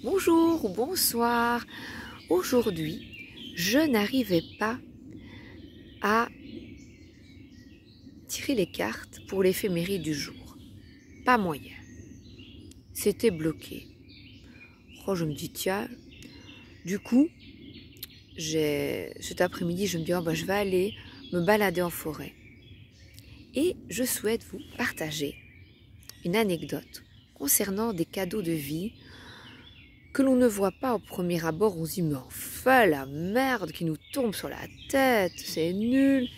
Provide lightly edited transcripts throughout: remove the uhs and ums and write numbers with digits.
Bonjour ou bonsoir. Aujourd'hui, je n'arrivais pas à tirer les cartes pour l'éphémérie du jour. Pas moyen. C'était bloqué. Oh, je me dis, tiens, du coup, cet après-midi, je me dis, oh, je vais aller me balader en forêt. Et je souhaite vous partager une anecdote concernant des cadeaux de vie que l'on ne voit pas au premier abord. On se dit, mais enfin, la merde qui nous tombe sur la tête, c'est nul.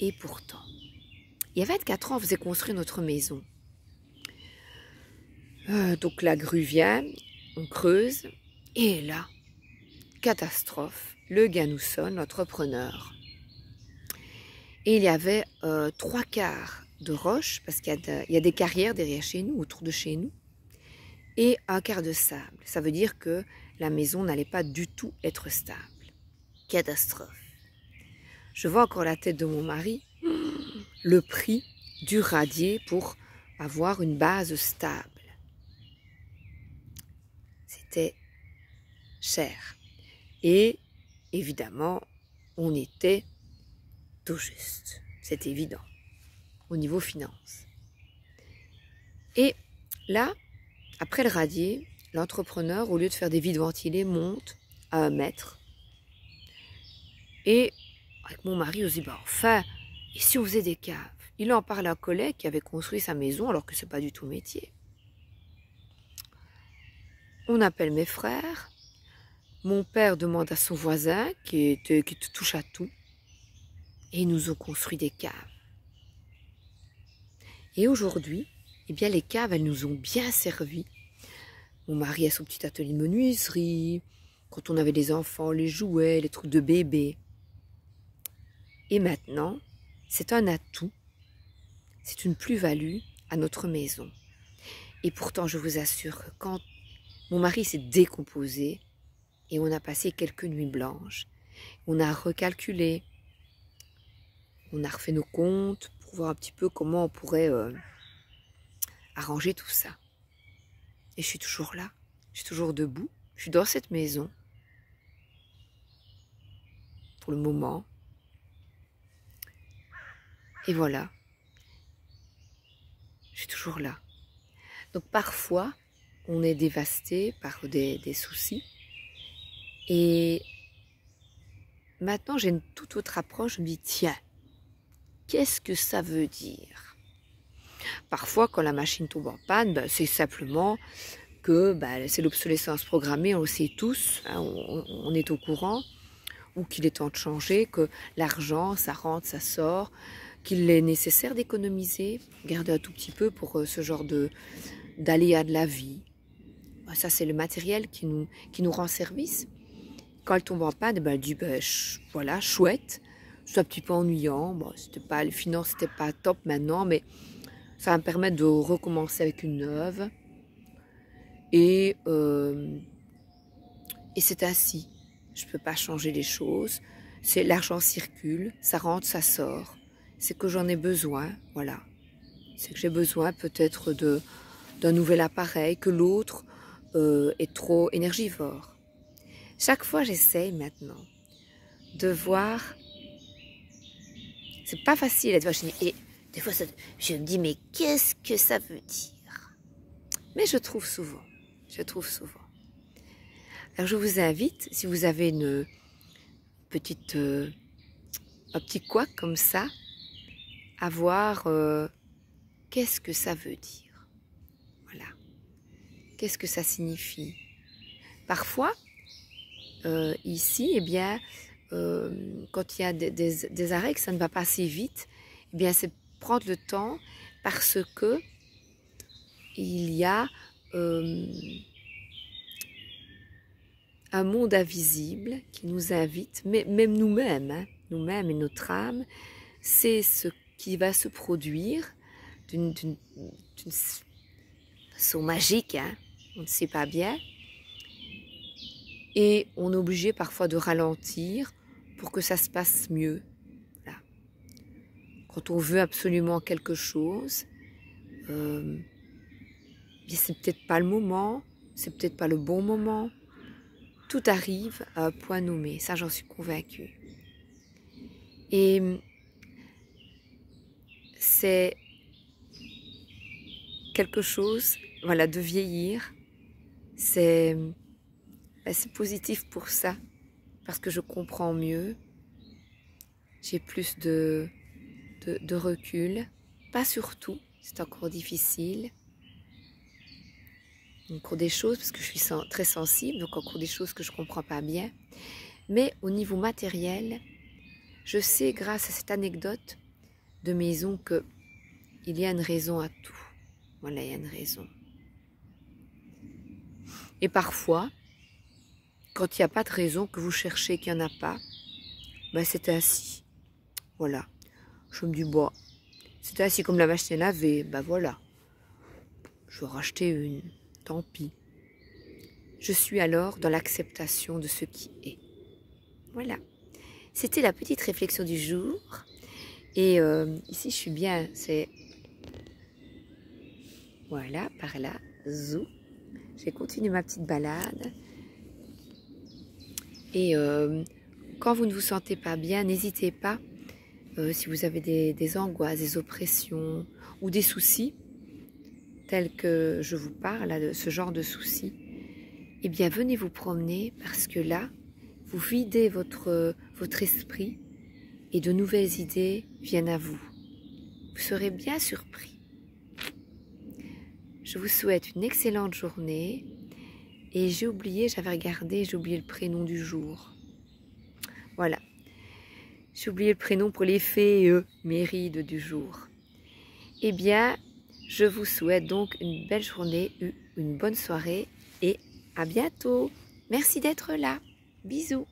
Et pourtant, il y a 24 ans, on faisait construire notre maison. Donc la grue vient, on creuse, et là, catastrophe, le gars nous sonne, l'entrepreneur. Et il y avait 3/4 de roche, parce qu'il y a des carrières derrière chez nous, autour de chez nous, et 1/4 de sable. Ça veut dire que la maison n'allait pas du tout être stable. Catastrophe. Je vois encore la tête de mon mari, le prix du radier pour avoir une base stable. C'était cher. Et évidemment, on était tout juste. C'est évident. Au niveau finance. Et là, après le radier, l'entrepreneur, au lieu de faire des vides ventilés, monte à 1 mètre. Et avec mon mari, on se dit, enfin, et si on faisait des caves? Il en parle à un collègue qui avait construit sa maison, alors que c'est pas du tout métier. On appelle mes frères. Mon père demande à son voisin, qui touche à tout. Et ils nous ont construit des caves. Et aujourd'hui, eh bien, les caves, elles nous ont bien servi. Mon mari a son petit atelier de menuiserie. Quand on avait des enfants, les jouets, les trucs de bébé. Et maintenant, c'est un atout. C'est une plus-value à notre maison. Et pourtant, je vous assure que quand mon mari s'est décomposé et on a passé quelques nuits blanches, on a recalculé, on a refait nos comptes pour voir un petit peu comment on pourrait arranger tout ça. Et je suis toujours là, je suis toujours debout, je suis dans cette maison pour le moment. Et voilà, je suis toujours là. Donc parfois, on est dévasté par des soucis. Et maintenant, j'ai une toute autre approche. Je me dis, tiens, qu'est-ce que ça veut dire? Parfois, quand la machine tombe en panne, c'est simplement que c'est l'obsolescence programmée, on le sait tous, hein, on est au courant, ou qu'il est temps de changer, que l'argent, ça rentre, ça sort, qu'il est nécessaire d'économiser, garder un tout petit peu pour ce genre d'aléas de la vie. Ça, c'est le matériel qui nous rend service. Quand elle tombe en panne, elle dit, voilà, chouette, c'est un petit peu ennuyant, les finances, c'était pas top maintenant, mais ça va me permettre de recommencer avec une neuve. Et c'est ainsi. Je ne peux pas changer les choses. L'argent circule, ça rentre, ça sort. C'est que j'en ai besoin, voilà. C'est que j'ai besoin peut-être d'un nouvel appareil, que l'autre est trop énergivore. Chaque fois, j'essaye maintenant de voir. C'est pas facile à dire. Et des fois, je me dis, mais qu'est-ce que ça veut dire? Mais je trouve souvent. Alors je vous invite, si vous avez un petit couac comme ça, à voir qu'est-ce que ça veut dire. Voilà. Qu'est-ce que ça signifie? Parfois, ici, eh bien, quand il y a des arrêts que ça ne va pas assez vite, eh bien, c'est prendre le temps parce que il y a un monde invisible qui nous invite, mais même nous-mêmes, hein, nous-mêmes et notre âme, c'est ce qui va se produire d'une façon magique, hein, on ne sait pas bien, et on est obligé parfois de ralentir pour que ça se passe mieux. Voilà. Quand on veut absolument quelque chose, c'est peut-être pas le moment, c'est peut-être pas le bon moment. Tout arrive à un point nommé, ça j'en suis convaincue. Et c'est quelque chose, voilà, de vieillir, c'est positif pour ça, parce que je comprends mieux, j'ai plus de recul, pas sur tout, c'est encore difficile, encore des choses, parce que je suis très sensible, donc encore des choses que je ne comprends pas bien, mais au niveau matériel, je sais grâce à cette anecdote de maison qu'il y a une raison à tout. Voilà, il y a une raison. Et parfois, quand il n'y a pas de raison, que vous cherchez qu'il n'y en a pas, ben c'est ainsi. Voilà. Je me dis, bon, c'est ainsi comme la machine à laver, ben voilà. Je vais racheter une, tant pis. Je suis alors dans l'acceptation de ce qui est. Voilà. C'était la petite réflexion du jour. Et ici, je suis bien, c'est... Voilà, par là, zou. Je vais continuer ma petite balade. Et quand vous ne vous sentez pas bien, n'hésitez pas, si vous avez des angoisses, des oppressions ou des soucis, tels que je vous parle, là, de ce genre de soucis, eh bien venez vous promener parce que là, vous videz votre esprit et de nouvelles idées viennent à vous. Vous serez bien surpris. Je vous souhaite une excellente journée et j'ai oublié le prénom du jour. Voilà, j'ai oublié le prénom pour les fées mérides du jour. Eh bien, je vous souhaite donc une belle journée, une bonne soirée et à bientôt. Merci d'être là. Bisous.